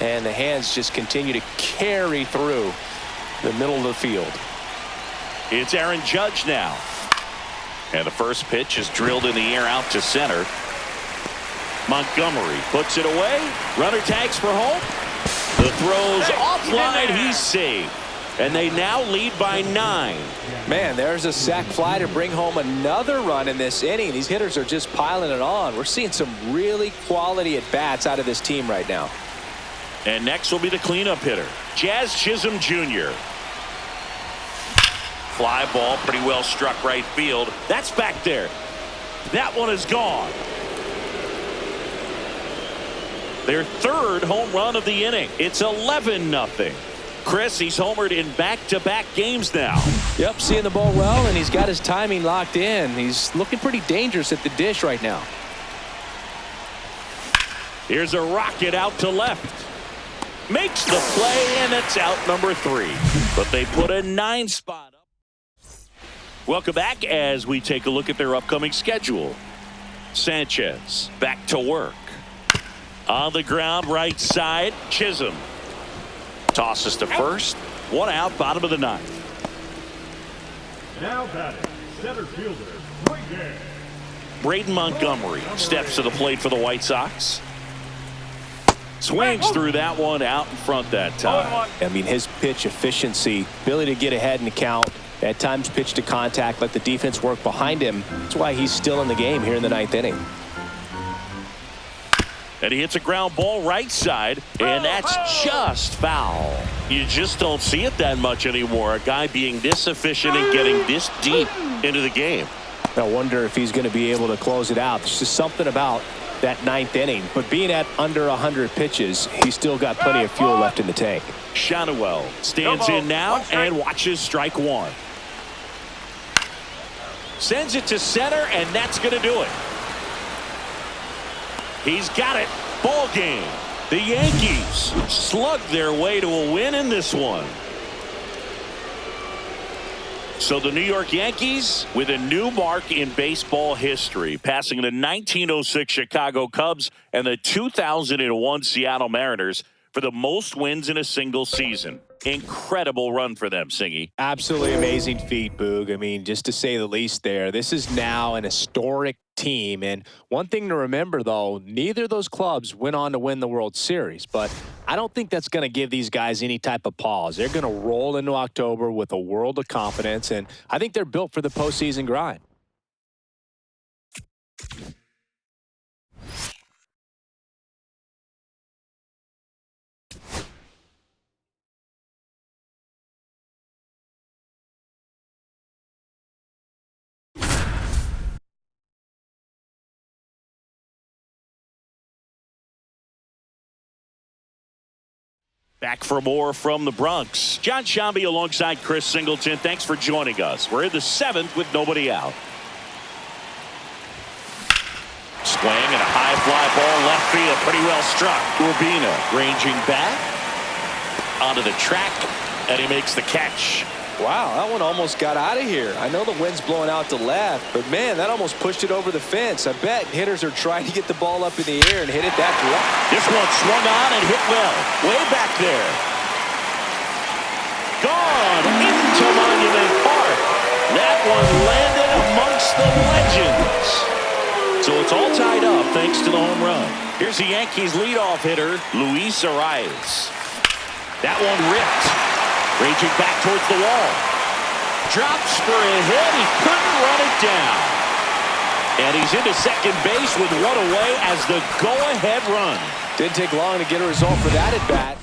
and the hands just continue to carry through the middle of the field. It's Aaron Judge now. And the first pitch is drilled in the air out to center. Montgomery puts it away. Runner tags for home. The throw's offline. He's saved. And they now lead by 9. Man, there's a sac fly to bring home another run in this inning. These hitters are just piling it on. We're seeing some really quality at-bats out of this team right now. And next will be the cleanup hitter, Jazz Chisholm Jr. Fly ball pretty well struck right field. That's back there. That one is gone. Their third home run of the inning. It's 11-0. Chris, he's homered in back-to-back games now. Yep, seeing the ball well, and he's got his timing locked in. He's looking pretty dangerous at the dish right now. Here's a rocket out to left. Makes the play, and it's out number 3. But they put a 9 spot up. Welcome back as we take a look at their upcoming schedule. Sanchez back to work. On the ground, right side, Chisholm. Tosses to first. 1 out, bottom of the 9th. Now batting, center fielder, Braden Montgomery steps to the plate for the White Sox. Swings through that one out in front that time. I mean, his pitch efficiency, ability to get ahead in the count, at times pitch to contact, let the defense work behind him. That's why he's still in the game here in the 9th inning. And he hits a ground ball right side, and that's just foul. You just don't see it that much anymore. A guy being this efficient and getting this deep into the game. I wonder if he's going to be able to close it out. There's just something about that 9th inning. But being at under 100 pitches, he's still got plenty of fuel left in the tank. Shadowell stands in now and watches strike 1. Sends it to center, and that's going to do it. He's got it. Ball game. The Yankees slugged their way to a win in this one. So the New York Yankees with a new mark in baseball history, passing the 1906 Chicago Cubs and the 2001 Seattle Mariners for the most wins in a single season. Incredible run for them, Singy. Absolutely amazing feat, Boog. I mean, just to say the least there. This is now an historic team. And one thing to remember, though, neither of those clubs went on to win the World Series. But I don't think that's going to give these guys any type of pause. They're going to roll into October with a world of confidence. And I think they're built for the postseason grind. Back for more from the Bronx. John Shambi alongside Chris Singleton. Thanks for joining us. We're in the 7th with nobody out. Swing and a high fly ball left field. Pretty well struck. Urbina ranging back onto the track, and he makes the catch. Wow, that one almost got out of here. I know the wind's blowing out to left, but man, that almost pushed it over the fence. I bet hitters are trying to get the ball up in the air and hit it that direct. This one swung on and hit well. Way back there. Gone into Monument Park. That one landed amongst the legends. So it's all tied up thanks to the home run. Here's the Yankees leadoff hitter, Luis Arias. That one ripped. Raging back towards the wall. Drops for a hit. He couldn't run it down. And he's into second base with one away as the go-ahead run. Didn't take long to get a result for that at bat.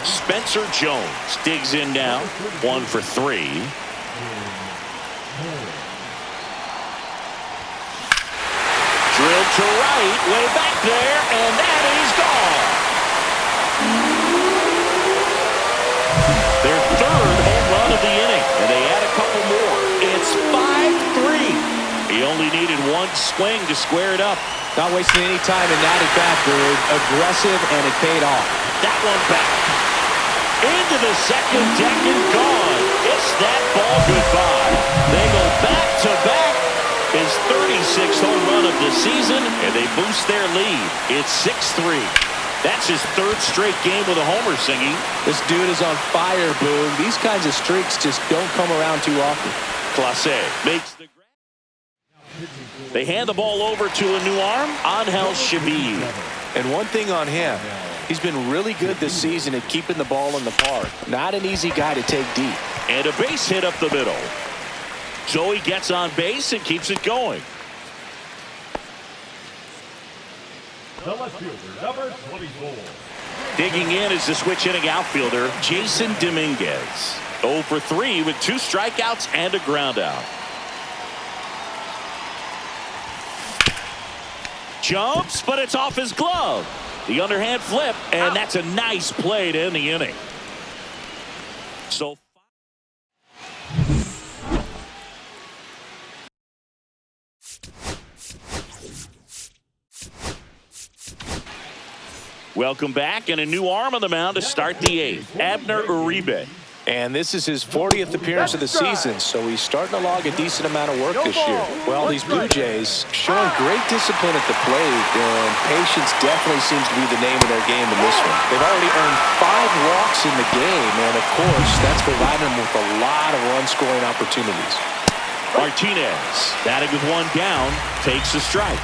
Spencer Jones digs in now. 1 for 3. Drilled to right. Way back there. And that is gone. Their third home run of the inning, and they add a couple more. It's 5-3. He only needed one swing to square it up. Not wasting any time in that at bat, Boog. Aggressive, and it paid off. That one back. Into the second deck and gone. It's that ball goodbye. They go back-to-back. His 36th home run of the season, and they boost their lead. It's 6-3. That's his third straight game with a homer, Singy. This dude is on fire, Boog. These kinds of streaks just don't come around too often. Clase makes the... They hand the ball over to a new arm, Angel Shabib. And one thing on him, he's been really good this season at keeping the ball in the park. Not an easy guy to take deep. And a base hit up the middle. So he gets on base and keeps it going. The left fielder, number 24. Digging in is the switch hitting outfielder, Jason Dominguez. 0 for 3 with 2 strikeouts and a ground out. Jumps, but it's off his glove. The underhand flip, and that's a nice play to end the inning. So welcome back, and a new arm on the mound to start the 8th, Abner Uribe. And this is his 40th appearance of the season, so he's starting to log a decent amount of work this year. Well, these Blue Jays showing great discipline at the plate, and patience definitely seems to be the name of their game in this one. They've already earned 5 walks in the game, and of course, that's providing them with a lot of run-scoring opportunities. Martinez, batting with 1 down, takes a strike.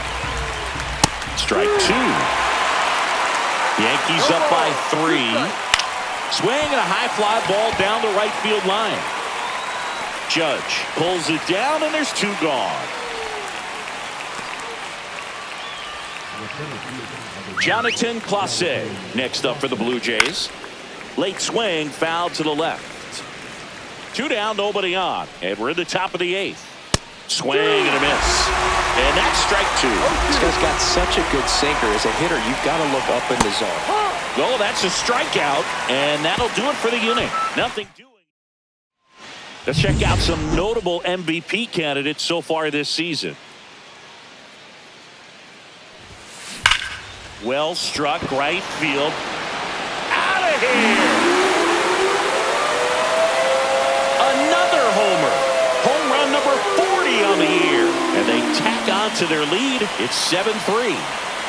Strike 2. Yankees up by 3. Swing and a high fly ball down the right field line. Judge pulls it down, and there's 2 gone. Jonathan Clase next up for the Blue Jays. Late swing, foul to the left. 2 down, nobody on, and we're in the top of the 8th. Swing and a miss. And that's strike 2. This guy's got such a good sinker. As a hitter, you've got to look up in the zone. Well, that's a strikeout, and that'll do it for the inning. Nothing doing. Let's check out some notable MVP candidates so far this season. Well struck, right field. Out of here! Another homer. Home run number 40 on the year. And they tack on to their lead. It's 7-3.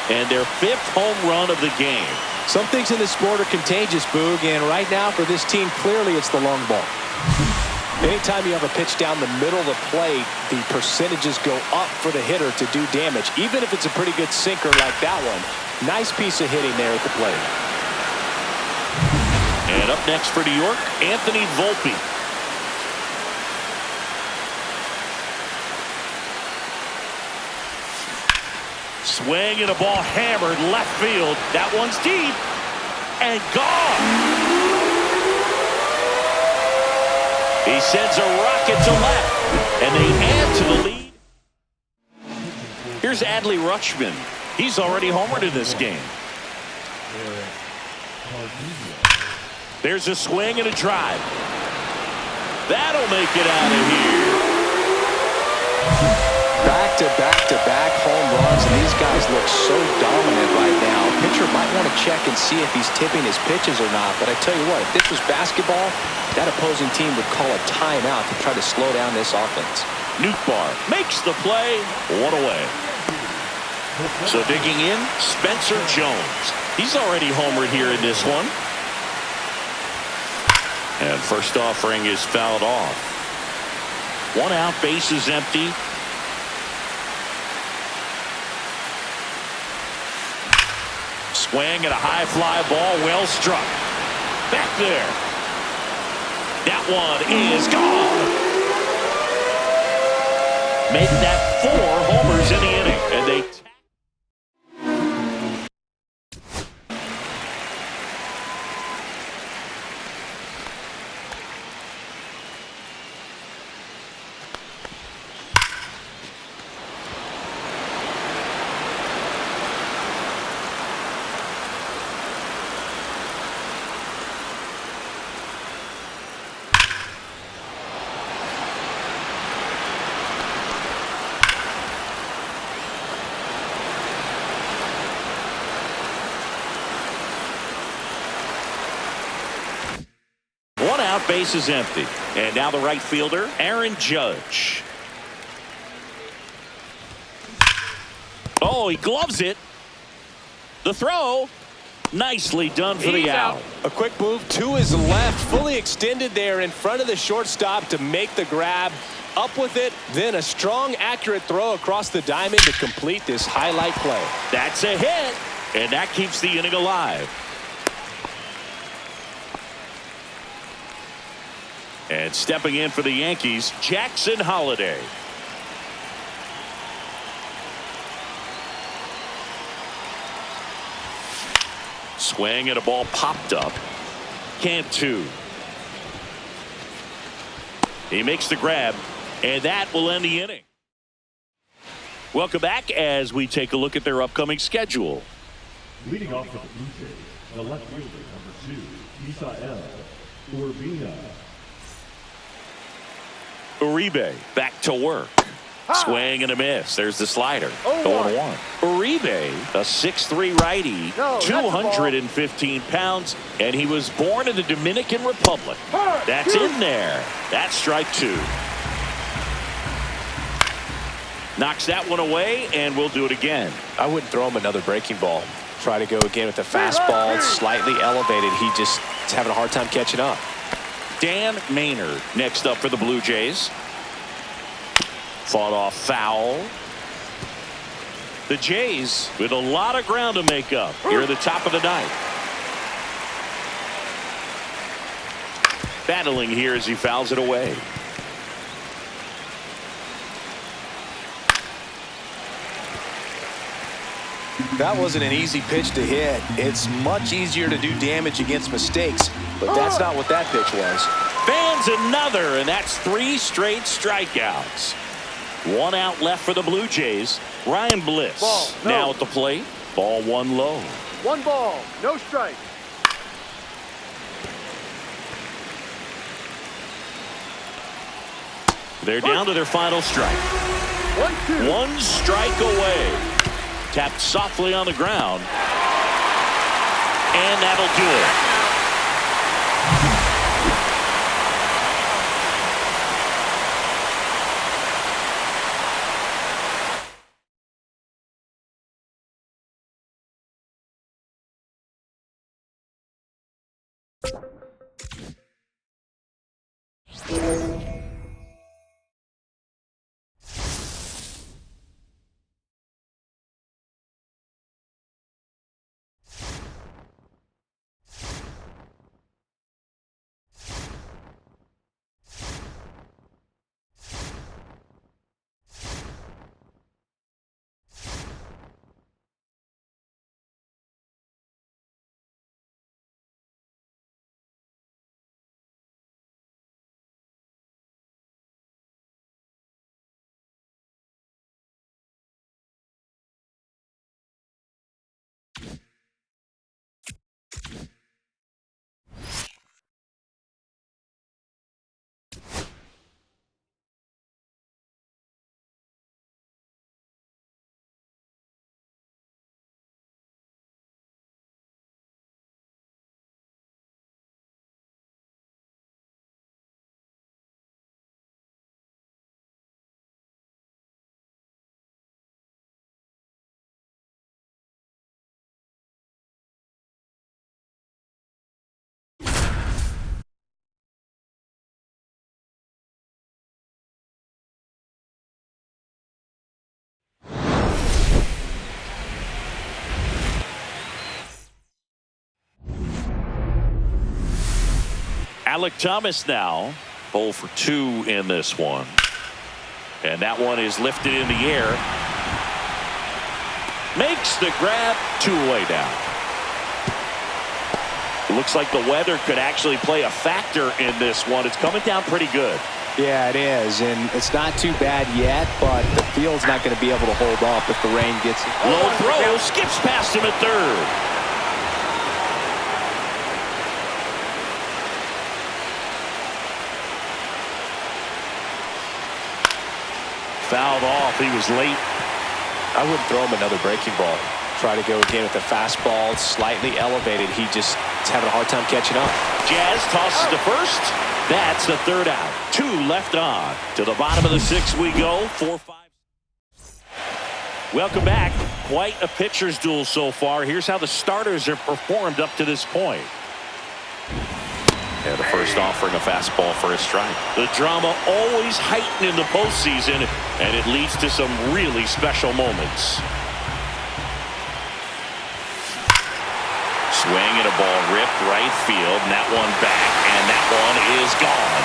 And their 5th home run of the game. Some things in this sport are contagious, Boog, and right now for this team, clearly it's the long ball. Anytime you have a pitch down the middle of the plate, the percentages go up for the hitter to do damage, even if it's a pretty good sinker like that one. Nice piece of hitting there at the plate. And up next for New York, Anthony Volpe. Swing and a ball hammered left field. That one's deep and gone. He sends a rocket to left, and they add to the lead. Here's Adley Rutschman. He's already homered in this game. There's a swing and a drive. That'll make it out of here. Back-to-back home runs, and these guys look so dominant right now. Pitcher might want to check and see if he's tipping his pitches or not, but I tell you what, if this was basketball, that opposing team would call a timeout to try to slow down this offense. Nootbaar makes the play. 1 away. So digging in, Spencer Jones. He's already homered here in this one. And first offering is fouled off. 1 out, base is empty. Swing and a high fly ball, well struck. Back there. That one is gone. Made that 4 homers in the inning, and they... Base is empty. And now the right fielder, Aaron Judge. Oh, he gloves it. The throw. Nicely done for the out. A quick move to his left, fully extended there in front of the shortstop to make the grab. Up with it, then a strong, accurate throw across the diamond to complete this highlight play. That's a hit, and that keeps the inning alive. And stepping in for the Yankees, Jackson Holliday. Swing and a ball popped up. Cantu. He makes the grab, and that will end the inning. Welcome back as we take a look at their upcoming schedule. Leading off for the Blue Jays, the left fielder, number 2, Isael Urbina. Uribe back to work. Swing and a miss. There's the slider. 0-1. Uribe, a 6'3" righty, 215 pounds, and he was born in the Dominican Republic. That's in there. That's strike 2. Knocks that one away, and we'll do it again. I wouldn't throw him another breaking ball. Try to go again with the fastball. It's slightly elevated. He just is having a hard time catching up. Dan Maynard next up for the Blue Jays. Fought off foul. The Jays with a lot of ground to make up here at the top of the ninth. Battling here as he fouls it away. That wasn't an easy pitch to hit. It's much easier to do damage against mistakes, but that's not what that pitch was. Fans another, and that's 3 straight strikeouts. 1 out left for the Blue Jays. Ryan Bliss now at the plate. Ball 1 low. 1 ball, no strike. They're down to their final strike. 1 strike away. Tapped softly on the ground. And that'll do it. Alec Thomas now 0 for 2 in this one. And that one is lifted in the air. Makes the grab, 2-away down. Looks like the weather could actually play a factor in this one. It's coming down pretty good. Yeah, it is, and it's not too bad yet, but the field's not going to be able to hold up if the rain gets it. Low throw, skips past him at third. Fouled off. He was late. I wouldn't throw him another breaking ball. Try to go again with the fastball. It's slightly elevated. He just is having a hard time catching up. Jazz tosses to first. That's the 3rd out. 2 left on. To the bottom of the 6th we go. 4-5. Welcome back. quite a pitcher's duel so far. Here's how the starters have performed up to this point. And the first offering a fastball for a strike. The drama always heightened in the postseason, and it leads to some really special moments. Swing and a ball ripped right field, and that one back, and that one is gone.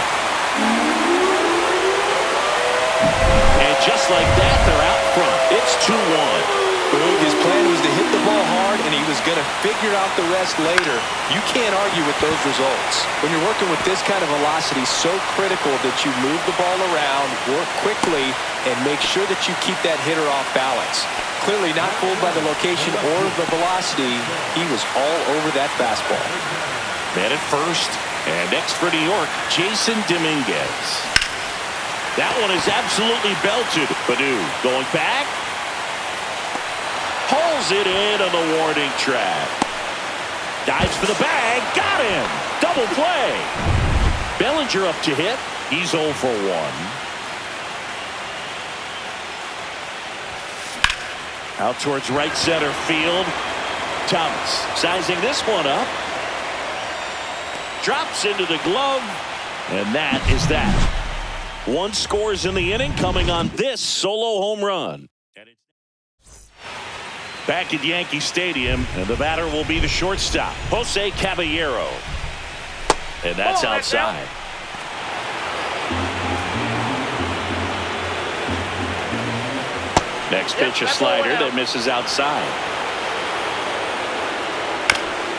And just like that, they're out front. It's 2-1. His plan was to hit the ball hard, and he was going to figure out the rest later. You can't argue with those results. When you're working with this kind of velocity, so critical that you move the ball around, work quickly, and make sure that you keep that hitter off balance. Clearly not fooled by the location or the velocity. He was all over that fastball. Man at first, and next for New York, Jason Dominguez. That one is absolutely belted. Badu going back. Pulls it in on the warning track. Dives for the bag. Got him. Double play. Bellinger up to hit. He's 0 for 1. Out towards right center field. Thomas sizing this one up. Drops into the glove. And that is that. 1 scores in the inning coming on this solo home run. Back at Yankee Stadium, and the batter will be the shortstop, Jose Caballero. And that's outside. Next pitch, a slider that misses outside.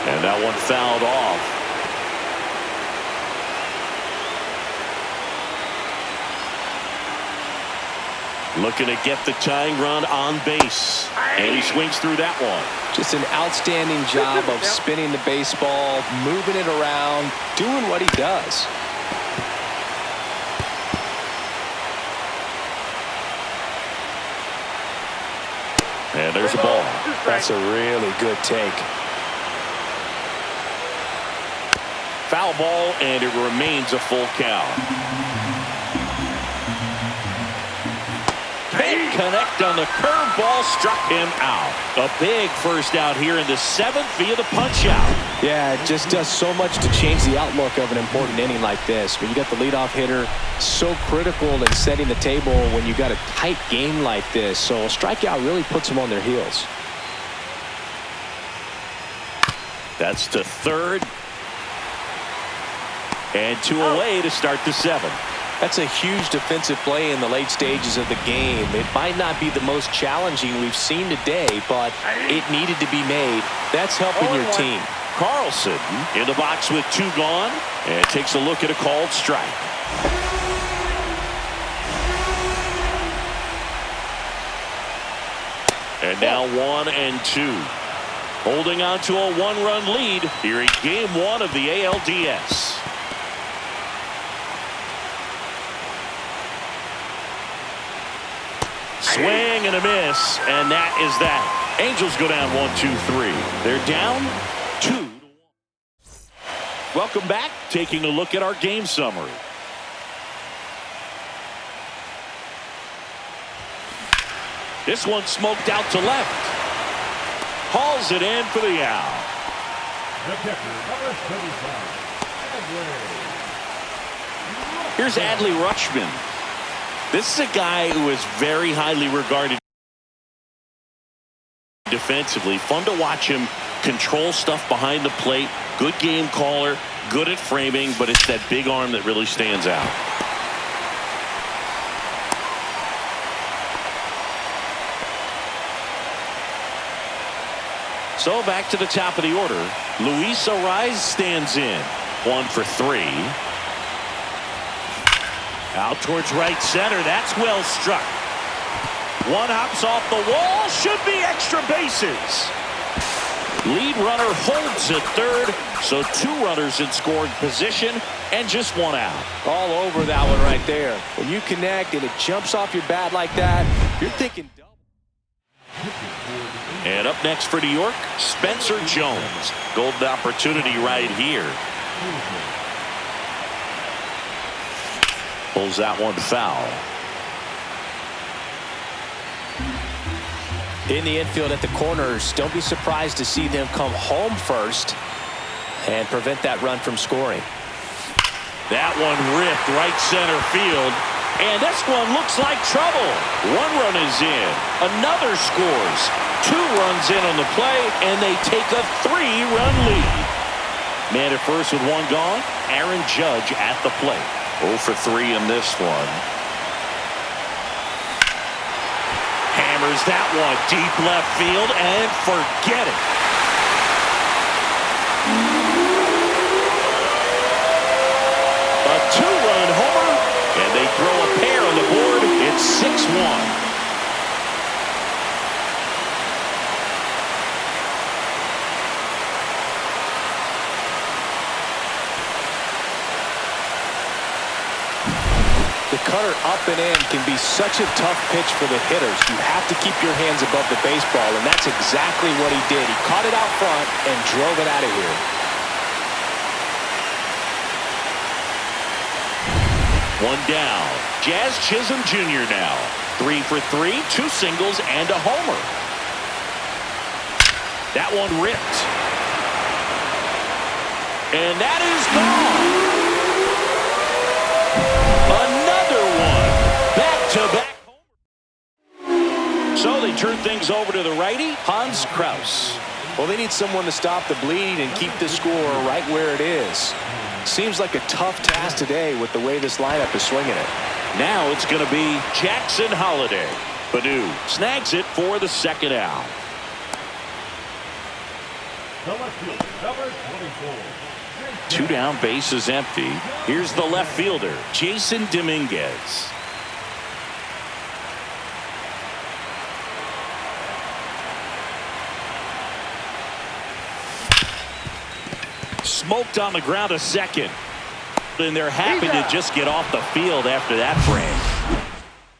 And that one fouled off. Looking to get the tying run on base. And he swings through that one. Just an outstanding job of spinning the baseball, moving it around, doing what he does. And there's a ball. That's a really good take. Foul ball, and it remains a full count. Can't connect on the curveball, struck him out. A big first out here in the 7th via the punch out. Yeah, it just does so much to change the outlook of an important inning like this. When you got the leadoff hitter, so critical in setting the table when you got a tight game like this. So a strikeout really puts them on their heels. That's to third. And 2 away to start the 7th. That's a huge defensive play in the late stages of the game. It might not be the most challenging we've seen today, but it needed to be made. That's helping your team. Carlson in the box with 2 gone, and takes a look at a called strike. And now 1-2. Holding on to a 1-run lead here in Game 1 of the ALDS. Swing and a miss, and that is that. Angels go down 1-2-3. They're down 2-1. Welcome back. Taking a look at our game summary. This one smoked out to left. Hauls it in for the out. The catcher, number 75, Here's Adley Rutschman. This is a guy who is very highly regarded defensively. Fun to watch him control stuff behind the plate. Good game caller, good at framing, but it's that big arm that really stands out. So back to the top of the order. Luis Arraez stands in. 1 for 3. Out towards right center. That's well struck. One hops off the wall. Should be extra bases. Lead runner holds at third. So 2 runners in scoring position and just 1 out. All over that one right there. When you connect and it jumps off your bat like that, you're thinking double. And up next for New York, Spencer Jones. Golden opportunity right here. Pulls that one foul. In the infield at the corners, don't be surprised to see them come home first and prevent that run from scoring. That one ripped right center field. And this one looks like trouble. One run is in. Another scores. 2 runs in on the play, and they take a 3-run lead. Man at first with 1 gone. Aaron Judge at the plate. 0 for 3 in this one. Hammers that one deep left field, and forget it. A 2-run homer, and they throw a pair on the board. It's 6-1. The cutter up and in can be such a tough pitch for the hitters. You have to keep your hands above the baseball, and that's exactly what he did. He caught it out front and drove it out of here. One down. Jazz Chisholm Jr. now. 3 for 3, 2 singles and a homer. That one ripped. And that is gone. Another one. Back-to-back homer. So they turn things over to the righty, Hans Kraus. Well, they need someone to stop the bleed and keep the score right where it is. Seems like a tough task today with the way this lineup is swinging it. Now it's going to be Jackson Holliday. Padu snags it for the 2nd out. The left fielder, number 24. 2 down, bases empty. Here's the left fielder, Jason Dominguez. Smoked on the ground a second. And they're happy to just get off the field after that frame.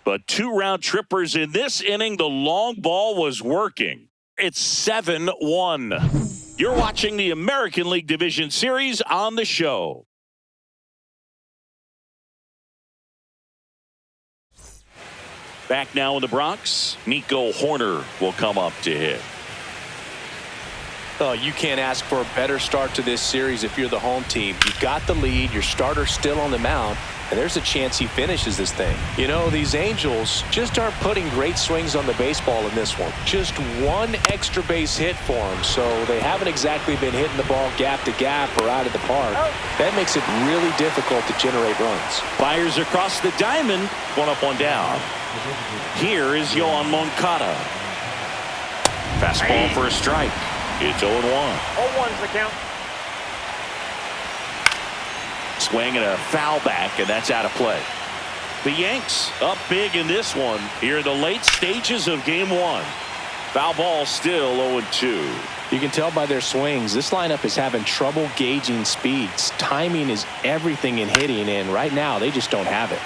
But 2 round trippers in this inning. The long ball was working. It's 7-1. You're watching the American League Division Series on the show. Back now in the Bronx, Nico Horner will come up to hit. Oh, you can't ask for a better start to this series if you're the home team. You've got the lead, your starter's still on the mound, and there's a chance he finishes this thing. You know, these Angels just aren't putting great swings on the baseball in this one. Just 1 extra base hit for them, so they haven't exactly been hitting the ball gap to gap or out of the park. That makes it really difficult to generate runs. Fires across the diamond, 1 up, 1 down. Here is Yohan Moncada. Fastball for a strike. It's 0-1. 0-1's the count. Swing and a foul back, and that's out of play. The Yanks up big in this one here in the late stages of game 1. Foul ball still 0-2. You can tell by their swings, this lineup is having trouble gauging speeds. Timing is everything in hitting, and right now they just don't have it.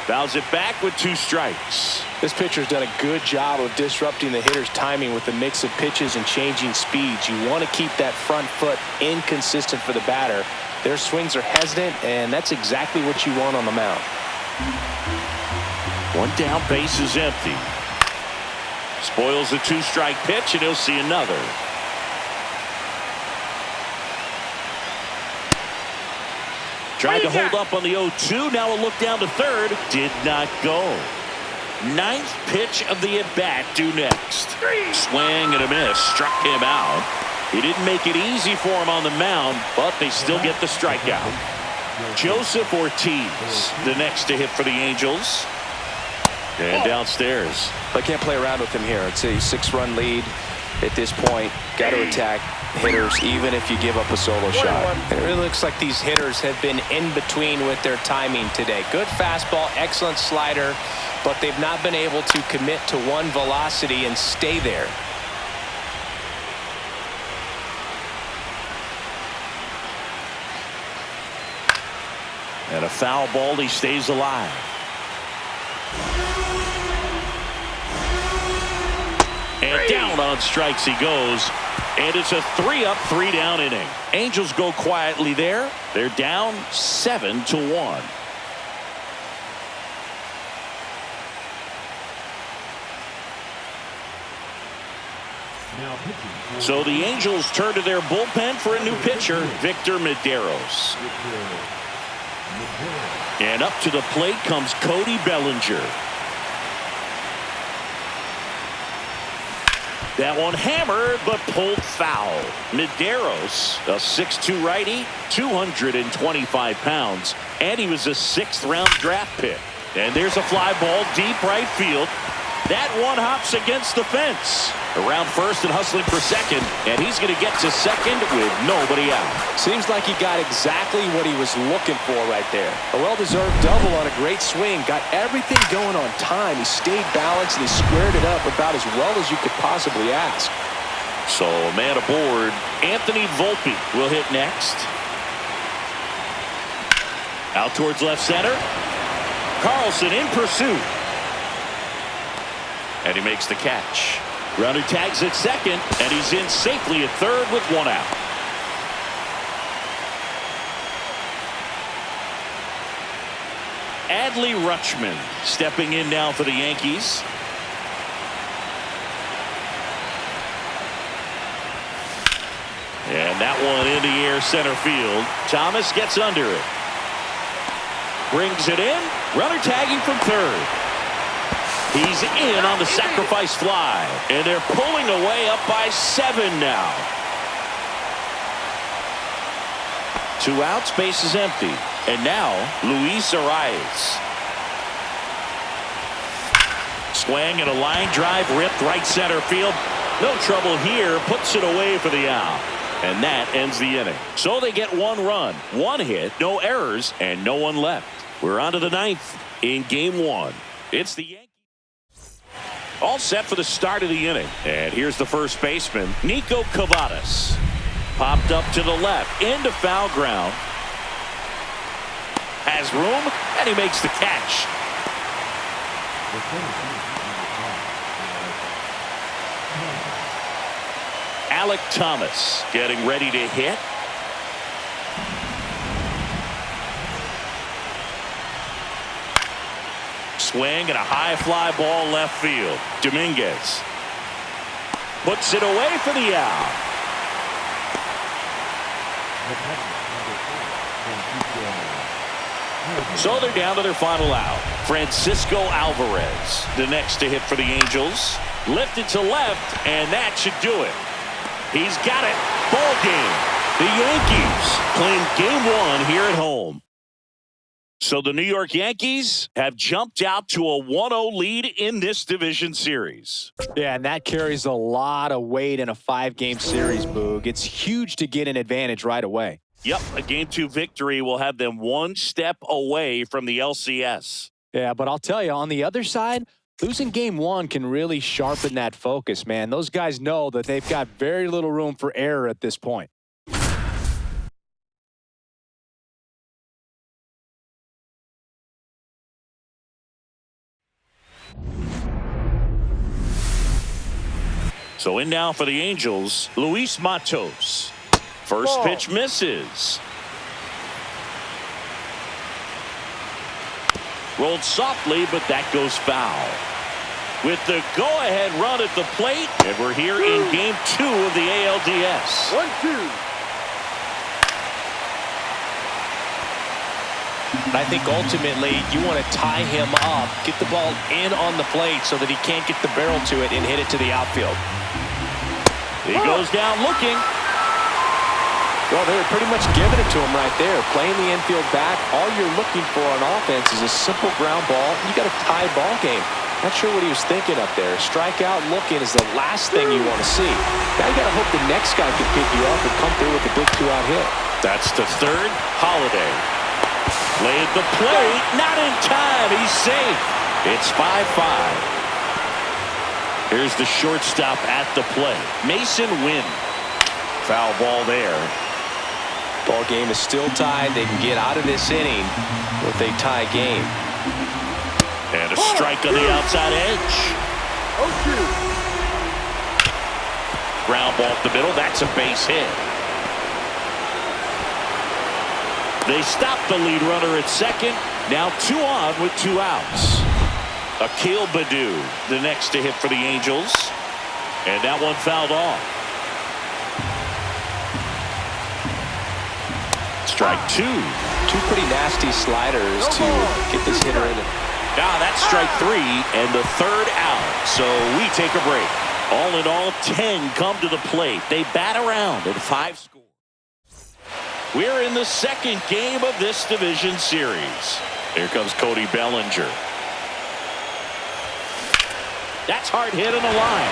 Fouls it back with 2 strikes. This pitcher's done a good job of disrupting the hitter's timing with the mix of pitches and changing speeds. You want to keep that front foot inconsistent for the batter. Their swings are hesitant, and that's exactly what you want on the mound. 1 down, base is empty. Spoils the 2-strike pitch, and he'll see another. Tried to hold up on the 0-2. Now a look down to third. Did not go. 9th pitch of the at-bat due next. Swing and a miss. Struck him out. He didn't make it easy for him on the mound, but they still get the strikeout. Joseph Ortiz, the next to hit for the Angels. And downstairs. They can't play around with him here. It's a 6-run lead at this point. Got to attack hitters even if you give up a solo shot. It really looks like these hitters have been in between with their timing today. Good fastball, excellent slider, but they've not been able to commit to one velocity and stay there. And a foul ball, he stays alive. And down on strikes he goes. And it's a 3-up, 3-down inning. Angels go quietly there. They're down 7-1. Now pitching for So the Angels turn to their bullpen for a new pitcher, Victor Medeiros. And up to the plate comes Cody Bellinger. That one hammered, but pulled foul. Medeiros, a 6'2 righty, 225 pounds, and he was a 6th-round draft pick. And there's a fly ball deep right field. That one hops against the fence. Around first and hustling for second, and he's going to get to second with nobody out. Seems like he got exactly what he was looking for right there. A well-deserved double on a great swing. Got everything going on time. He stayed balanced and he squared it up about as well as you could possibly ask. So a man aboard. Anthony Volpe will hit next. Out towards left center. Carlson in pursuit. And he makes the catch. Runner tags at second, and he's in safely at third with one out. Adley Rutschman stepping in now for the Yankees. And that one in the air center field. Thomas gets under it. Brings it in. Runner tagging from third. He's in on the sacrifice fly. And they're pulling away up by 7 now. 2 outs, base is empty. And now Luis Arias. Swing and a line drive ripped right center field. No trouble here. Puts it away for the out. And that ends the inning. So they get 1 run, 1 hit, no errors, and no one left. We're on to the 9th in game 1. It's the Yankees. All set for the start of the inning. And here's the first baseman, Nico Cavadas. Popped up to the left, into foul ground. Has room, and he makes the catch. Alec Thomas getting ready to hit. Swing and a high fly ball left field. Dominguez puts it away for the out. So they're down to their final out. Francisco Alvarez, the next to hit for the Angels. Lifted to left, and that should do it. He's got it. Ball game. The Yankees playing game 1 here at home. So the New York Yankees have jumped out to a 1-0 lead in this division series. Yeah, and that carries a lot of weight in a 5-game series, Boog. It's huge to get an advantage right away. Yep, a game 2 victory will have them 1 step away from the LCS. Yeah, but I'll tell you, on the other side, losing game 1 can really sharpen that focus, man. Those guys know that they've got very little room for error at this point. So in now for the Angels, Luis Matos. First pitch misses. Rolled softly, but that goes foul. With the go-ahead run at the plate, and we're here in game 2 of the ALDS. 1-2. I think ultimately you want to tie him up, get the ball in on the plate so that he can't get the barrel to it and hit it to the outfield. He goes down looking. Well, they were pretty much giving it to him right there. Playing the infield back, all you're looking for on offense is a simple ground ball. You got a tied ball game. Not sure what he was thinking up there. Strikeout looking is the last thing you want to see. Now you got to hope the next guy can pick you up and come through with a big 2-out hit. That's the third. Holiday. Play at the plate. Not in time. He's safe. It's 5-5. Here's the shortstop at the plate. Mason Wynn. Foul ball there. Ball game is still tied. They can get out of this inning with a tie game. And a strike on the outside edge. 0-2. Ground ball up the middle. That's a base hit. They stop the lead runner at second. Now 2 on with 2 outs. Akil Baddoo, the next to hit for the Angels. And that one fouled off. Strike two. Two pretty nasty sliders to get this hitter in. Now that's strike three and the third out. So we take a break. All in all, 10 come to the plate. They bat around at 5 scores. We're in the second game of this division series. Here comes Cody Bellinger. That's hard hit on the line.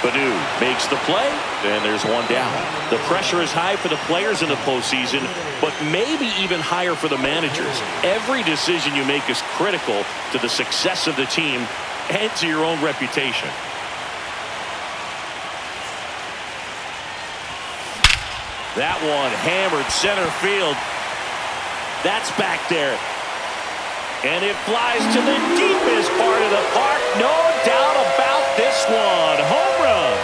Baду makes the play, and there's one down. The pressure is high for the players in the postseason, but maybe even higher for the managers. Every decision you make is critical to the success of the team and to your own reputation. That one hammered center field. That's back there. And it flies to the deepest part of the park. No doubt about this one. Home run.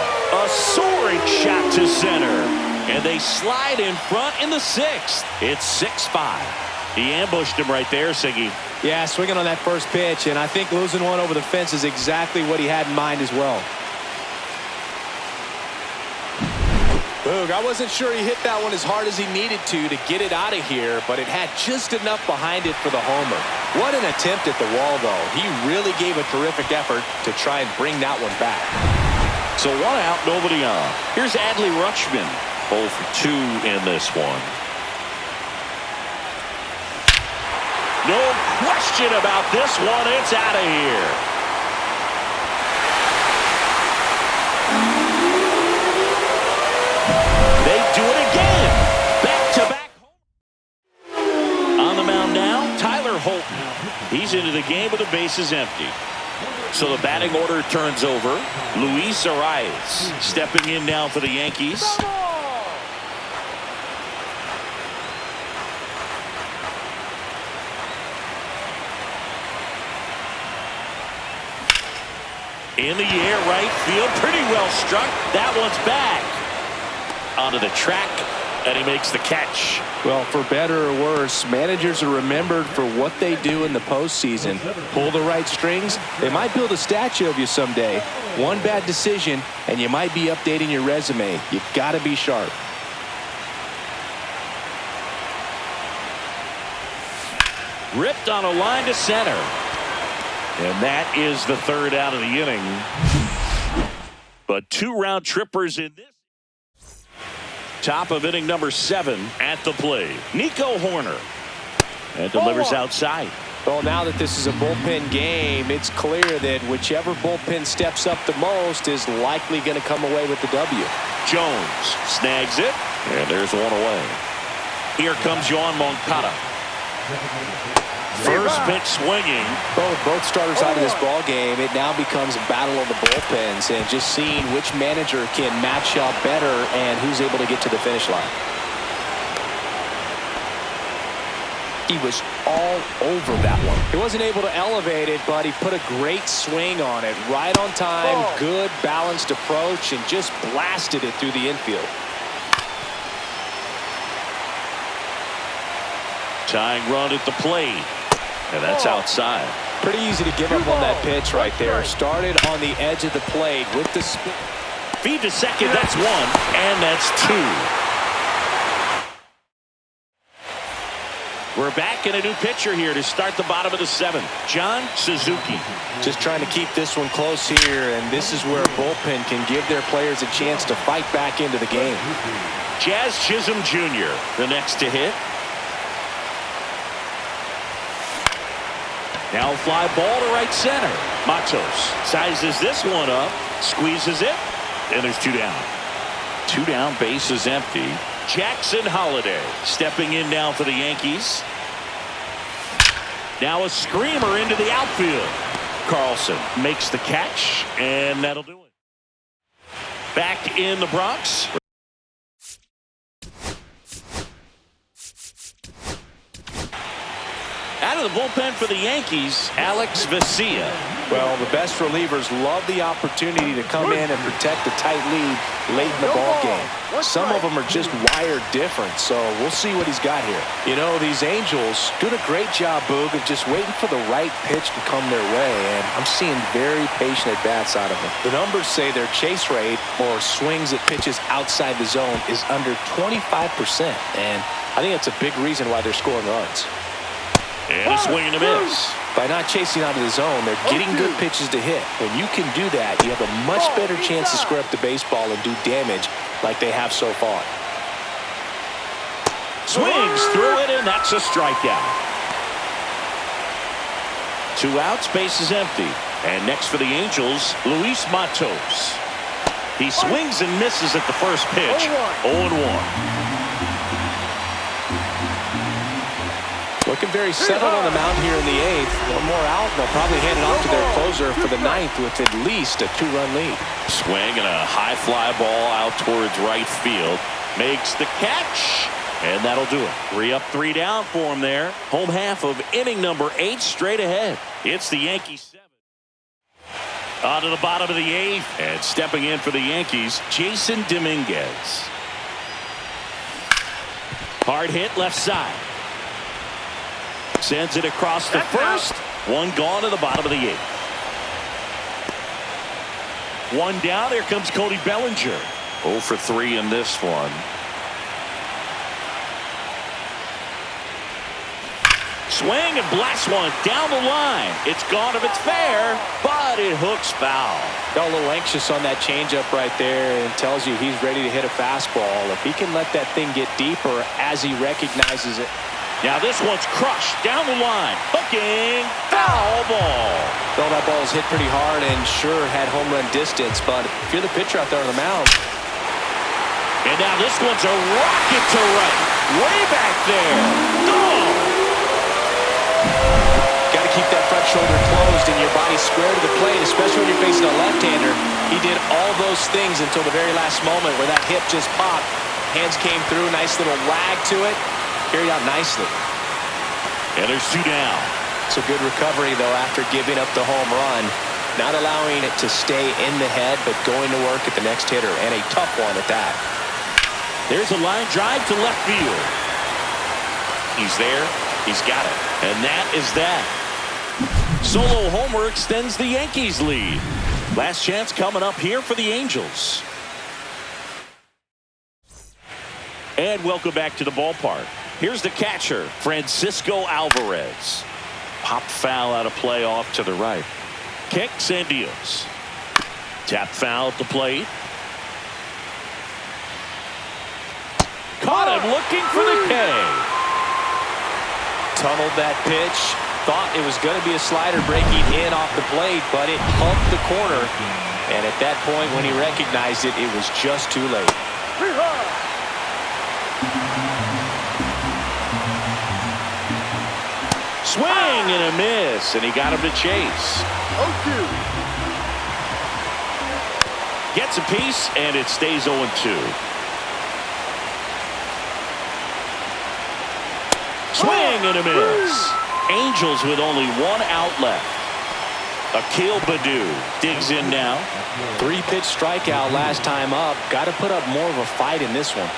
A soaring shot to center. And they slide in front in the 6th. It's 6-5. He ambushed him right there, Siggy. Yeah, swinging on that first pitch, and I think losing one over the fence is exactly what he had in mind as well. Boog, I wasn't sure he hit that one as hard as he needed to get it out of here, but it had just enough behind it for the homer. What an attempt at the wall, though. He really gave a terrific effort to try and bring that one back. So 1 out, nobody on. Here's Adley Rutschman, 0 for 2 in this one. No question about this one. It's out of here. They do it again. Back-to-back. On the mound now, Tyler Holton. He's into the game with the bases empty. So the batting order turns over. Luis Arias stepping in now for the Yankees. In the air, right field, pretty well struck. That one's back. Onto the track, and he makes the catch. Well, for better or worse, managers are remembered for what they do in the postseason. Pull the right strings, they might build a statue of you someday. One bad decision, and you might be updating your resume. You've got to be sharp. Ripped on a line to center. And that is the third out of the inning. But 2 round trippers in this. Top of inning number 7 at the plate. Nico Horner. And delivers outside. Well, now that this is a bullpen game, it's clear that whichever bullpen steps up the most is likely going to come away with the W. Jones snags it. And there's one away. Here comes Yohan Moncada. First pitch swinging. Both starters out of this ball game. It now becomes a battle of the bullpens and just seeing which manager can match up better and who's able to get to the finish line. He was all over that one. He wasn't able to elevate it, but he put a great swing on it. Right on time, good balanced approach, and just blasted it through the infield. Tying run at the plate. And that's outside. Pretty easy to give up on that pitch right there. Started on the edge of the plate with the spin. Feed to second, that's 1, and that's 2. We're back in a new pitcher here to start the bottom of the 7th. John Suzuki. Just trying to keep this one close here, and this is where a bullpen can give their players a chance to fight back into the game. Jazz Chisholm Jr., the next to hit. Now fly ball to right center. Matos sizes this one up, squeezes it, and there's 2 down. 2 down, base is empty. Jackson Holiday stepping in now for the Yankees. Now a screamer into the outfield. Carlson makes the catch, and that'll do it. Back in the Bronx. Out of the bullpen for the Yankees, Alex Vesia. Well, the best relievers love the opportunity to come in and protect a tight lead late in the ball game. Some of them are just wired different, so we'll see what he's got here. You know, these Angels doing a great job, Boog, of just waiting for the right pitch to come their way, and I'm seeing very patient at-bats out of them. The numbers say their chase rate, or swings at pitches outside the zone, is under 25%, and I think that's a big reason why they're scoring runs. And a swing and a miss. By not chasing out of the zone, they're getting good pitches to hit. When you can do that, you have a much better chance to square up the baseball and do damage like they have so far. Swings through it, and that's a strikeout. 2 outs, base is empty. And next for the Angels, Luis Matos. He swings and misses at the first pitch. 0-1. Looking very settled on the mound here in the 8th. One more out, they'll probably hand it off to their closer for the 9th with at least a 2-run lead. Swing and a high fly ball out towards right field. Makes the catch, and that'll do it. 3 up, 3 down for him there. Home half of inning number 8 straight ahead. It's the Yankees 7. On to the bottom of the 8th, and stepping in for the Yankees, Jason Dominguez. Hard hit left side. Sends it across the first. One gone to the bottom of the 8th. One down. Here comes Cody Bellinger. 0 for 3 in this one. Swing and blast one down the line. It's gone if it's fair, but it hooks foul. Got a little anxious on that changeup right there, and tells you he's ready to hit a fastball. If he can let that thing get deeper as he recognizes it. Now this one's crushed down the line. Hooking. Foul ball. Well, that ball was hit pretty hard and sure had home run distance, but if you're the pitcher out there on the mound. And now this one's a rocket to right. Way back there. Gone. Got to keep that front shoulder closed and your body square to the plate, especially when you're facing a left-hander. He did all those things until the very last moment where that hip just popped. Hands came through, nice little wag to it. Carried out nicely. And there's 2 down. It's a good recovery, though, after giving up the home run. Not allowing it to stay in the head, but going to work at the next hitter, and a tough one at that. There's a line drive to left field. He's there. He's got it. And that is that. Solo homer extends the Yankees lead. Last chance coming up here for the Angels. And welcome back to the ballpark. Here's the catcher, Francisco Alvarez. Pop foul out of play off to the right. Kicks and deals. Tap foul at the plate. Caught him looking for the K. Tunneled that pitch. Thought it was going to be a slider breaking in off the plate, but it humped the corner. And at that point, when he recognized it, it was just too late. Swing and a miss, and he got him to chase. 0-2. Gets a piece, and it stays 0-2. Swing and a miss. Angels with only 1 out left. Akil Baddoo digs in now. 3-pitch strikeout last time up. Got to put up more of a fight in this one.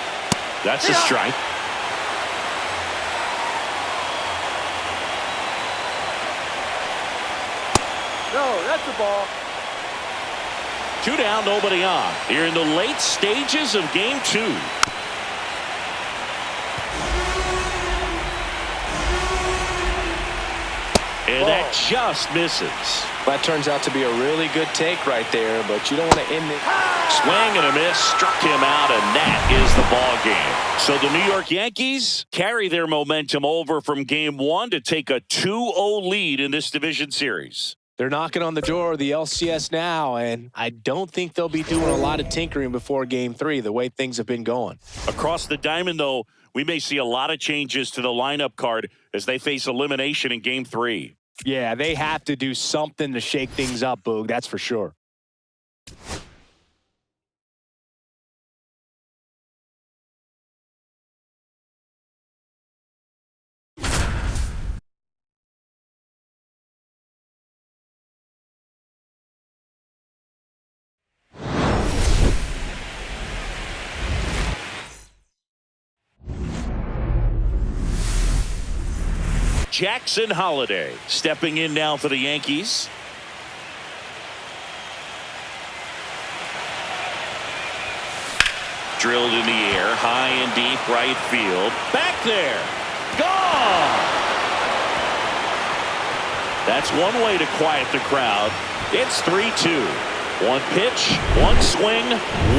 That's a strike. No, that's a ball. 2 down, nobody on. Here in the late stages of game 2. And that just misses. That turns out to be a really good take right there, but you don't want to end it. Swing and a miss, struck him out, and that is the ball game. So the New York Yankees carry their momentum over from game 1 to take a 2-0 lead in this division series. They're knocking on the door of the LCS now, and I don't think they'll be doing a lot of tinkering before game 3, the way things have been going. Across the diamond, though, we may see a lot of changes to the lineup card as they face elimination in game 3. Yeah, they have to do something to shake things up, Boog. That's for sure. Jackson Holliday stepping in now for the Yankees. Drilled in the air, high and deep right field. Back there. Gone! That's one way to quiet the crowd. It's 3-2. One pitch, one swing,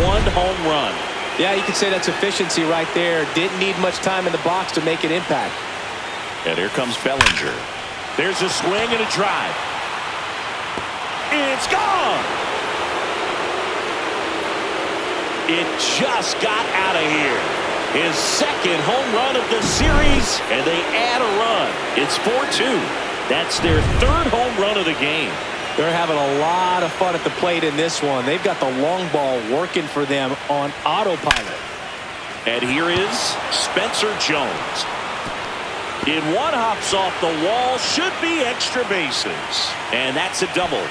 one home run. Yeah, you could say that's efficiency right there. Didn't need much time in the box to make an impact. And here comes Bellinger. There's a swing and a drive. It's gone! It just got out of here. His second home run of the series, and they add a run. It's 4-2. That's their third home run of the game. They're having a lot of fun at the plate in this one. They've got the long ball working for them on autopilot. And here is Spencer Jones. In one, hops off the wall, should be extra bases. And that's a double.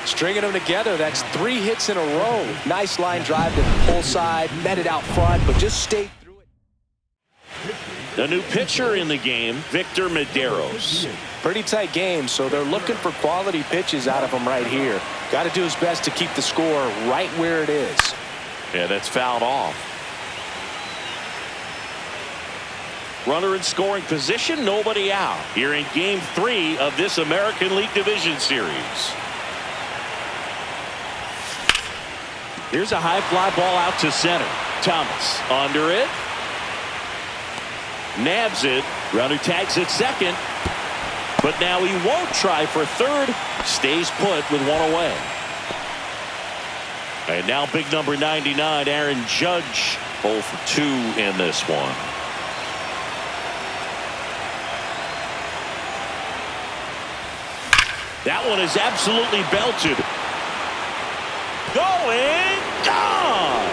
Stringing them together, that's 3 hits in a row. Nice line drive to the pull side, met it out front, but just stayed through it. The new pitcher in the game, Victor Medeiros. Pretty tight game, so they're looking for quality pitches out of him right here. Got to do his best to keep the score right where it is. Yeah, that's fouled off. Runner in scoring position, nobody out. Here in Game 3 of this American League Division Series. Here's a high fly ball out to center. Thomas under it. Nabs it. Runner tags at second. But now he won't try for third. Stays put with one away. And now big number 99, Aaron Judge, 0 for 2 in this one. That one is absolutely belted. Going, gone!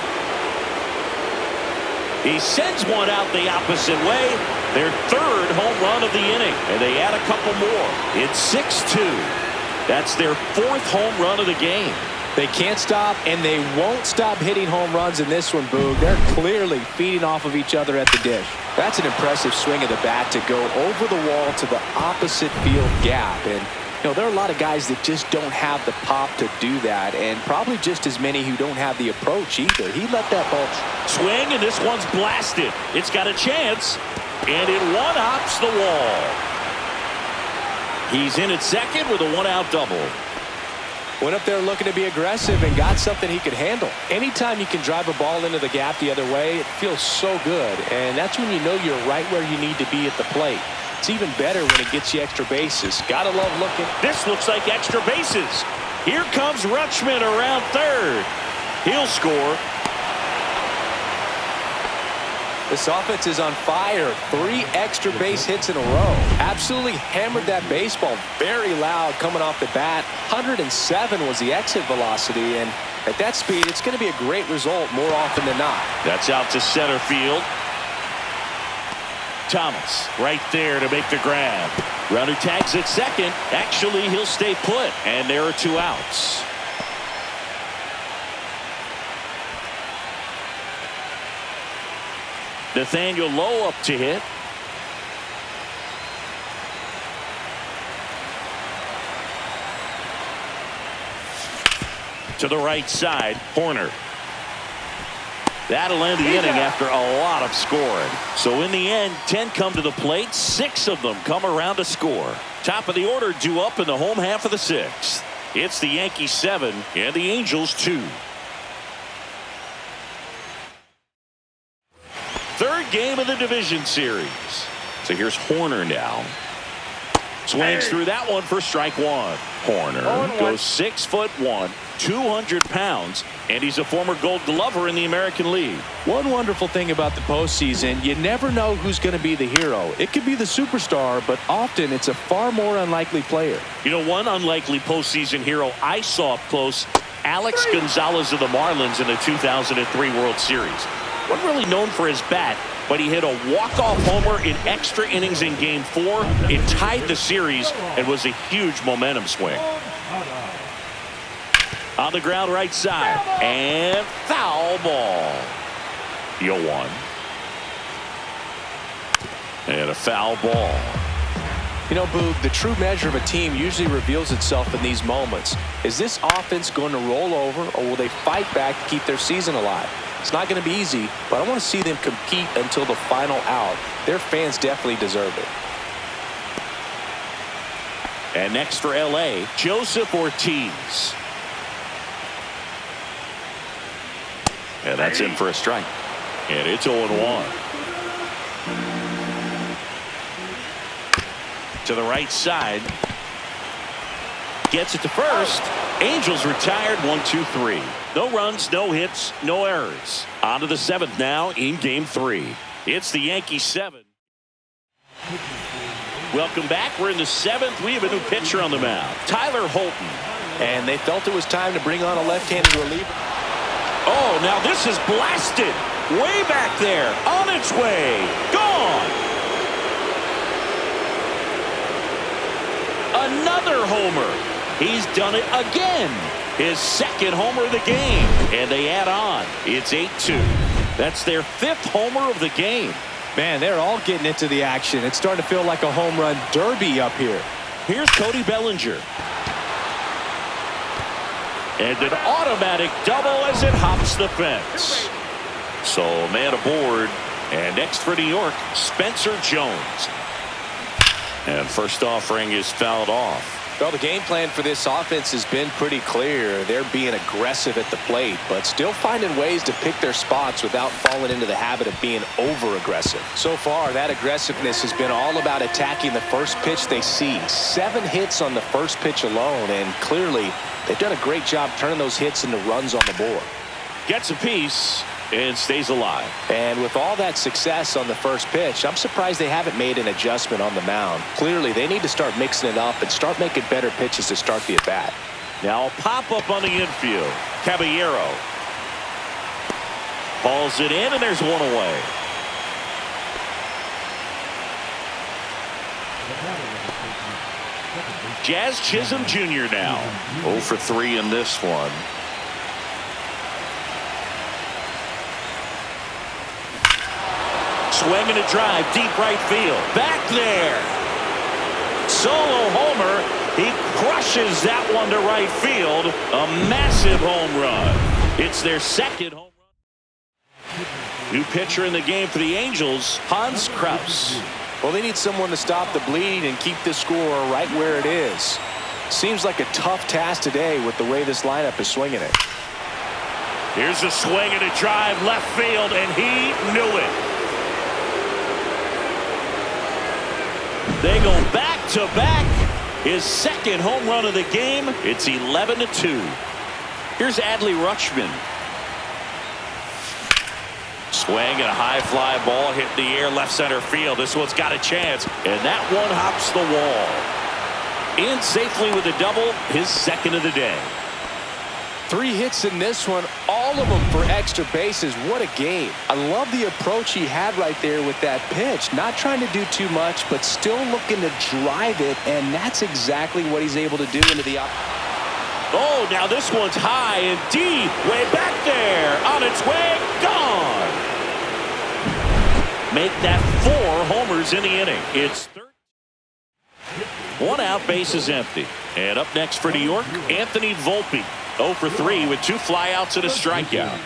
He sends one out the opposite way. Their third home run of the inning. And they add a couple more. It's 6-2. That's their fourth home run of the game. They can't stop, and they won't stop hitting home runs in this one, Boog. They're clearly feeding off of each other at the dish. That's an impressive swing of the bat to go over the wall to the opposite field gap. And, you know, there are a lot of guys that just don't have the pop to do that, and probably just as many who don't have the approach either. He let that ball swing, and this one's blasted. It's got a chance, and it one-hops the wall. He's in at second with a one-out double. Went up there looking to be aggressive and got something he could handle. Anytime you can drive a ball into the gap the other way, it feels so good. And that's when you know you're right where you need to be at the plate. It's even better when it gets you extra bases. Gotta love looking. This looks like extra bases. Here comes Rutschman around third. He'll score. This offense is on fire. 3 extra base hits in a row. Absolutely hammered that baseball. Very loud coming off the bat. 107 was the exit velocity, and at that speed, it's going to be a great result more often than not. That's out to center field. Thomas right there to make the grab. Runner tags at second. Actually, he'll stay put, and there are 2 outs. Nathaniel Lowe up to hit. To the right side, Horner. That'll end the inning after a lot of scoring. So in the end, 10 come to the plate. 6 of them come around to score. Top of the order due up in the home half of the 6th. It's the Yankees 7 and the Angels 2. Third game of the division series. So here's Horner now. Swings through that one for strike 1. Horner goes 6'1", 200 pounds, and he's a former Gold Glover in the American League. One wonderful thing about the postseason, you never know who's going to be the hero. It could be the superstar, but often it's a far more unlikely player. You know, one unlikely postseason hero I saw up close, Alex Gonzalez of the Marlins in the 2003 World Series. Wasn't really known for his bat, but he hit a walk-off homer in extra innings in Game 4. It tied the series and was a huge momentum swing. On the ground right side, and foul ball. 0-1. And a foul ball. You know, Boog, the true measure of a team usually reveals itself in these moments. Is this offense going to roll over, or will they fight back to keep their season alive? It's not going to be easy, but I want to see them compete until the final out. Their fans definitely deserve it. And next for L.A., Joseph Ortiz. And that's in for a strike. And it's 0-1. To the right side. Gets it to first. Angels retired 1-2-3. No runs, no hits, no errors. On to the 7th now in Game 3. It's the Yankees 7. Welcome back. We're in the 7th. We have a new pitcher on the mound, Tyler Holton. And they felt it was time to bring on a left-handed reliever. Oh, now this is blasted. Way back there. On its way. Gone. Another homer. He's done it again. His second homer of the game. And they add on. It's 8-2. That's their 5th homer of the game. Man, they're all getting into the action. It's starting to feel like a home run derby up here. Here's Cody Bellinger. And an automatic double as it hops the fence. So man aboard. And next for New York, Spencer Jones. And first offering is fouled off. Well, the game plan for this offense has been pretty clear. They're being aggressive at the plate, but still finding ways to pick their spots without falling into the habit of being over-aggressive. So far, that aggressiveness has been all about attacking the first pitch they see. 7 hits on the first pitch alone, and clearly they've done a great job turning those hits into runs on the board. Gets a piece and stays alive. And with all that success on the first pitch, I'm surprised they haven't made an adjustment on the mound. Clearly, they need to start mixing it up and start making better pitches to start the at-bat. Now a pop-up on the infield. Caballero hauls it in, and there's one away. Jazz Chisholm Jr. now 0 for 3 in this one. Swing and a drive, deep right field. Back there. Solo homer. He crushes that one to right field. A massive home run. It's their second home run. New pitcher in the game for the Angels, Hans Kraus. Well, they need someone to stop the bleed and keep the score right where it is. Seems like a tough task today with the way this lineup is swinging it. Here's a swing and a drive left field, and he knew it. They go back-to-back. His second home run of the game. It's 11-2. Here's Adley Rutschman. Swing and a high fly ball hit in the air left center field. This one's got a chance. And that one hops the wall. In safely with a double. His second of the day. 3 hits in this one, all of them for extra bases. What a game. I love the approach he had right there with that pitch. Not trying to do too much, but still looking to drive it, and that's exactly what he's able to do into the... Oh, now this one's high and deep. Way back there. On its way. Gone. Make that 4 homers in the inning. It's 1 out, base is empty. And up next for New York, Anthony Volpe. 0 for 3 with 2 flyouts and a strikeout.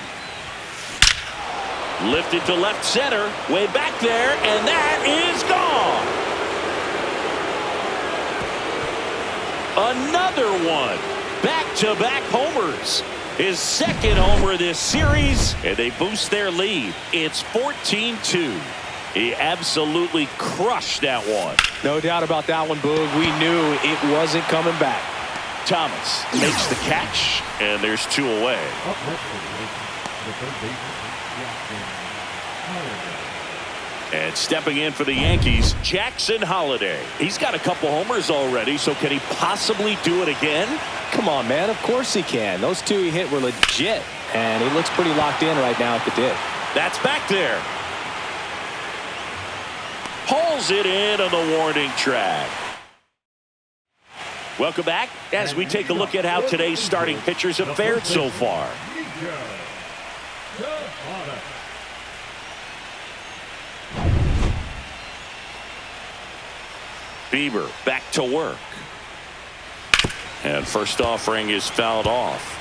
Lifted to left center. Way back there, and that is gone. Another one. Back-to-back homers. His second homer of this series, and they boost their lead. It's 14-2. He absolutely crushed that one. No doubt about that one, Boog. We knew it wasn't coming back. Thomas makes the catch, and there's 2 away. And stepping in for the Yankees, Jackson Holliday. He's got a couple homers already, so can he possibly do it again? Come on, man. Of course he can. Those 2 he hit were legit, and he looks pretty locked in right now at the dip. That's back there. Hauls it in on the warning track. Welcome back as we take a look at how today's starting pitchers have fared so far. Bieber back to work. And first offering is fouled off.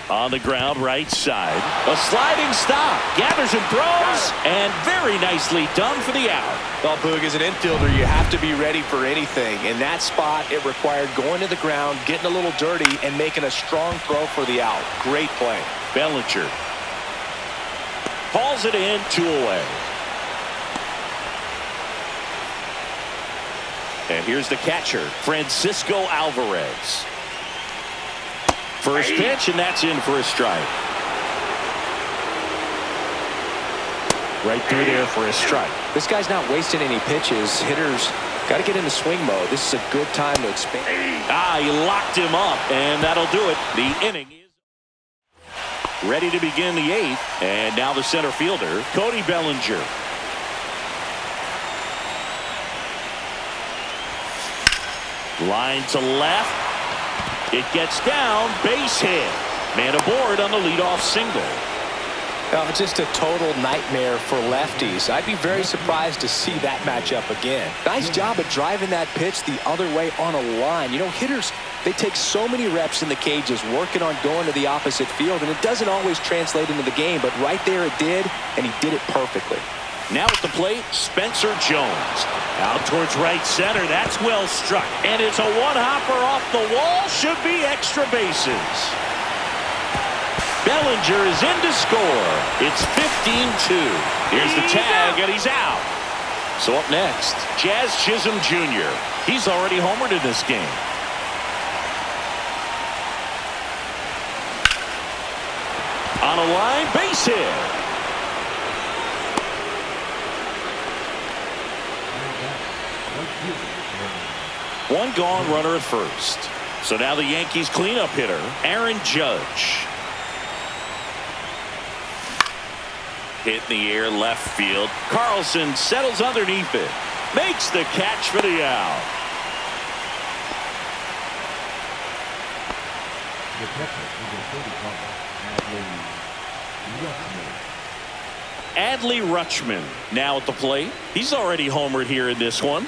On the ground, right side. A sliding stop. Gathers and throws. And very nicely done for the out. Well, Boog, as an infielder, you have to be ready for anything. In that spot, it required going to the ground, getting a little dirty, and making a strong throw for the out. Great play. Bellinger hauls it in, 2 away. And here's the catcher, Francisco Alvarez. First pitch, and that's in for a strike. Right through there for a strike. This guy's not wasting any pitches. Hitters got to get into swing mode. This is a good time to expand. He locked him up, and that'll do it. The inning is ready to begin the 8th, and now the center fielder, Cody Bellinger. Line to left. It gets down, base hit. Man aboard on the leadoff single. Oh, just a total nightmare for lefties. I'd be very surprised to see that matchup again. Nice job of driving that pitch the other way on a line. You know, hitters, they take so many reps in the cages working on going to the opposite field, and it doesn't always translate into the game, but right there it did, and he did it perfectly. Now at the plate, Spencer Jones. Out towards right center. That's well struck. And it's a one-hopper off the wall. Should be extra bases. Bellinger is in to score. It's 15-2. Here's the tag, and he's out. So up next, Jazz Chisholm Jr. He's already homered in this game. On a line, base hit. One gone, runner at first. So now the Yankees cleanup hitter, Aaron Judge. Hit in the air, left field. Carlson settles underneath it. Makes the catch for the out. The catcher is a 30-pounder, Adley Rutschman now at the plate. He's already homered here in this one.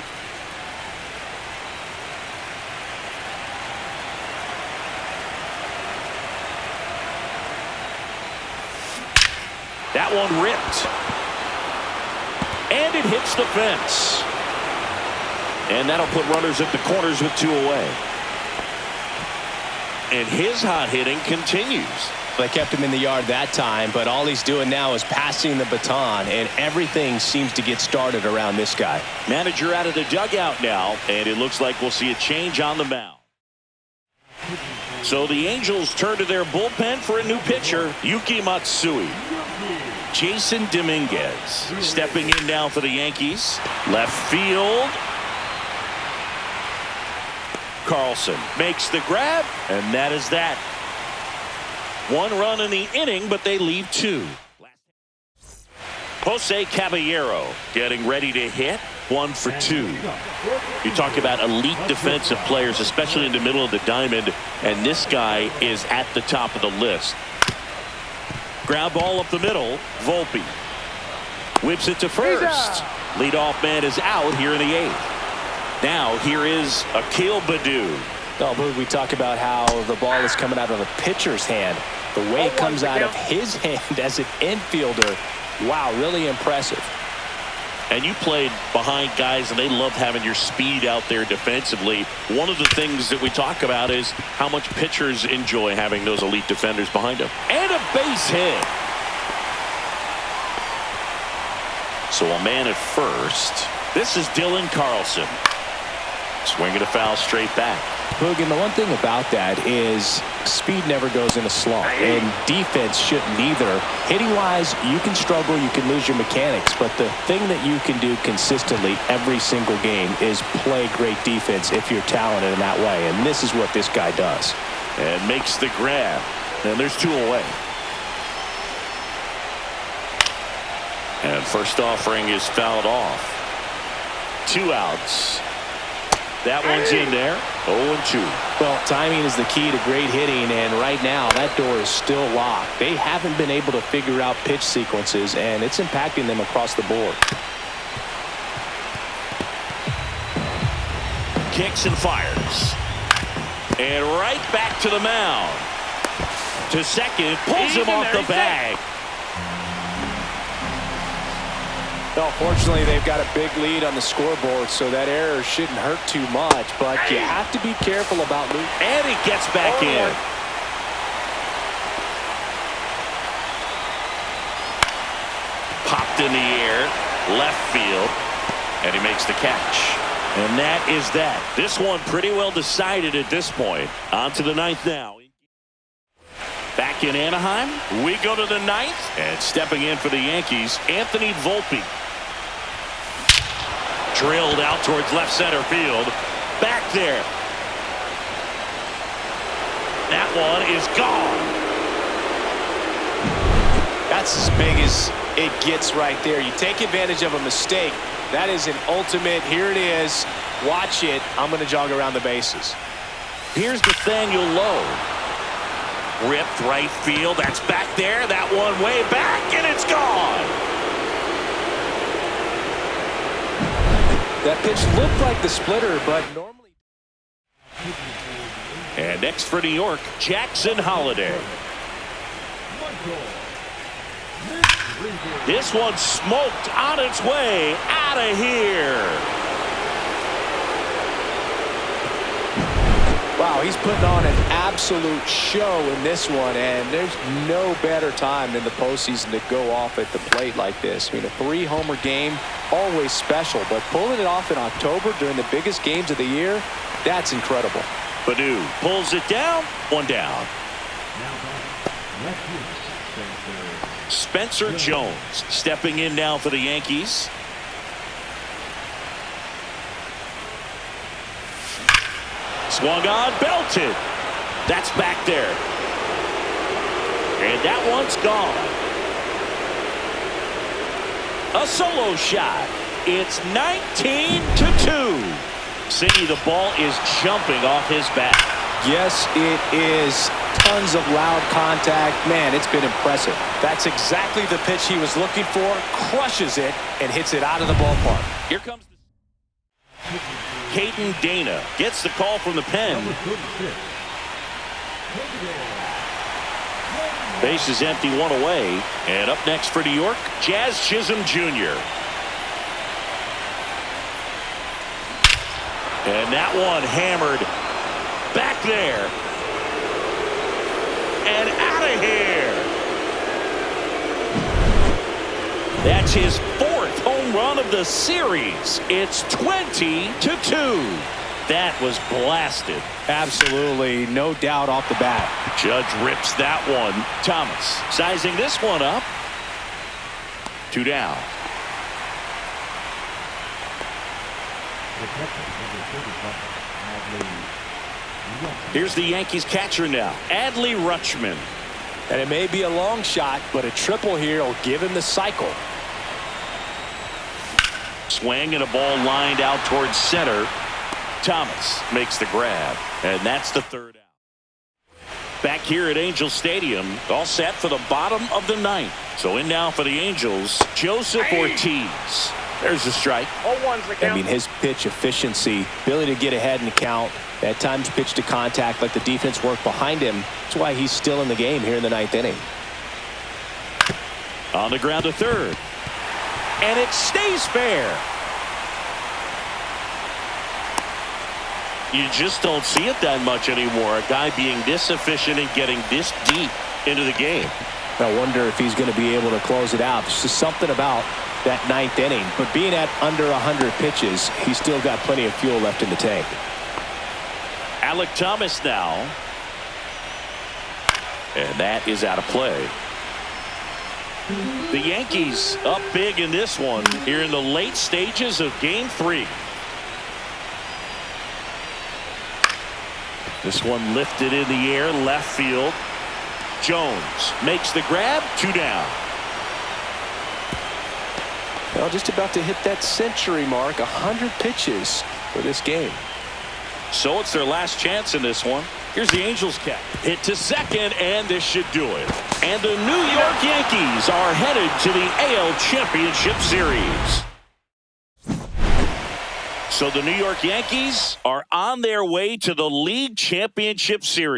That one ripped. And it hits the fence. And that'll put runners at the corners with 2 away. And his hot hitting continues. They kept him in the yard that time, but all he's doing now is passing the baton, and everything seems to get started around this guy. Manager out of the dugout now, and it looks like we'll see a change on the mound. So the Angels turn to their bullpen for a new pitcher, Yuki Matsui. Jason Dominguez stepping in now for the Yankees. Left field. Carlson makes the grab, and that is that. 1 run in the inning, but they leave 2. Jose Caballero getting ready to hit. 1 for 2. You talk about elite defensive players, especially in the middle of the diamond, and this guy is at the top of the list. Ground ball up the middle. Volpe whips it to first. Leadoff man is out here in the 8th. Now here is Akil Baddoo. Oh, we talk about how the ball is coming out of the pitcher's hand. The way it comes out of his hand as an infielder, wow, really impressive. And you played behind guys, and they love having your speed out there defensively. One of the things that we talk about is how much pitchers enjoy having those elite defenders behind them. And a base hit. So a man at first. This is Dylan Carlson. Swinging a foul straight back. Boogan, the one thing about that is speed never goes in a slump, and defense shouldn't either. Hitting-wise, you can struggle, you can lose your mechanics, but the thing that you can do consistently every single game is play great defense if you're talented in that way, and this is what this guy does. And makes the grab. And there's 2 away. And first offering is fouled off. 2 outs. That one's in there. 0-2. Well, timing is the key to great hitting, and right now that door is still locked. They haven't been able to figure out pitch sequences, and it's impacting them across the board. Kicks and fires. And right back to the mound. To second, pulls him off the bag. Well, fortunately, they've got a big lead on the scoreboard, so that error shouldn't hurt too much, but you have to be careful about losing. And he gets back in. Popped in the air, left field, and he makes the catch. And that is that. This one pretty well decided at this point. On to the ninth now. Back in Anaheim, we go to the ninth, and stepping in for the Yankees, Anthony Volpe. Drilled out towards left center field. Back there. That one is gone. That's as big as it gets right there. You take advantage of a mistake. That is an ultimate. Here it is. Watch it. I'm going to jog around the bases. Here's Nathaniel Lowe. Ripped right field. That's back there. That one way back, and it's gone. That pitch looked like the splitter, but normally. And next for New York, Jackson Holliday. This one smoked on its way out of here. Wow, he's putting on an absolute show in this one, and there's no better time than the postseason to go off at the plate like this. I mean, a 3-homer game, always special, but pulling it off in October during the biggest games of the year, that's incredible. Badu pulls it down, one down. Spencer Jones stepping in now for the Yankees. Swung on, belted. That's back there. And that one's gone. A solo shot. It's 19-2. Siggy, the ball is jumping off his bat. Yes, it is. Tons of loud contact. Man, it's been impressive. That's exactly the pitch he was looking for. Crushes it and hits it out of the ballpark. Here comes Caden Dana. Gets the call from the pen. Base is empty, one away. And up next for New York, Jazz Chisholm Jr. And that one hammered back there. And out of here. That's his 4th home run of the series. It's 20-2. That was blasted. Absolutely, no doubt off the bat. Judge rips that one. Thomas sizing this one up. 2 down. Here's the Yankees catcher now, Adley Rutschman. And it may be a long shot, but a triple here will give him the cycle. Swing and a ball lined out towards center. Thomas makes the grab, and that's the 3rd out. Back here at Angel Stadium, all set for the bottom of the 9th. So in now for the Angels, Joseph Ortiz. There's the strike. I mean, his pitch efficiency, ability to get ahead in the count, at times pitch to contact, like the defense work behind him. That's why he's still in the game here in the 9th inning. On the ground to 3rd. And it stays fair. You just don't see it that much anymore. A guy being this efficient and getting this deep into the game. I wonder if he's going to be able to close it out. There's just something about that 9th inning. But being at under 100 pitches, he's still got plenty of fuel left in the tank. Alec Thomas now. And that is out of play. The Yankees up big in this one here in the late stages of Game 3. This one lifted in the air, left field. Jones makes the grab, 2 down. Well, just about to hit that century mark, 100 pitches for this game. So it's their last chance in this one. Here's the Angels catch. Hit to second, and this should do it. And the New York Yankees are headed to the AL Championship Series. So the New York Yankees are on their way to the League Championship Series.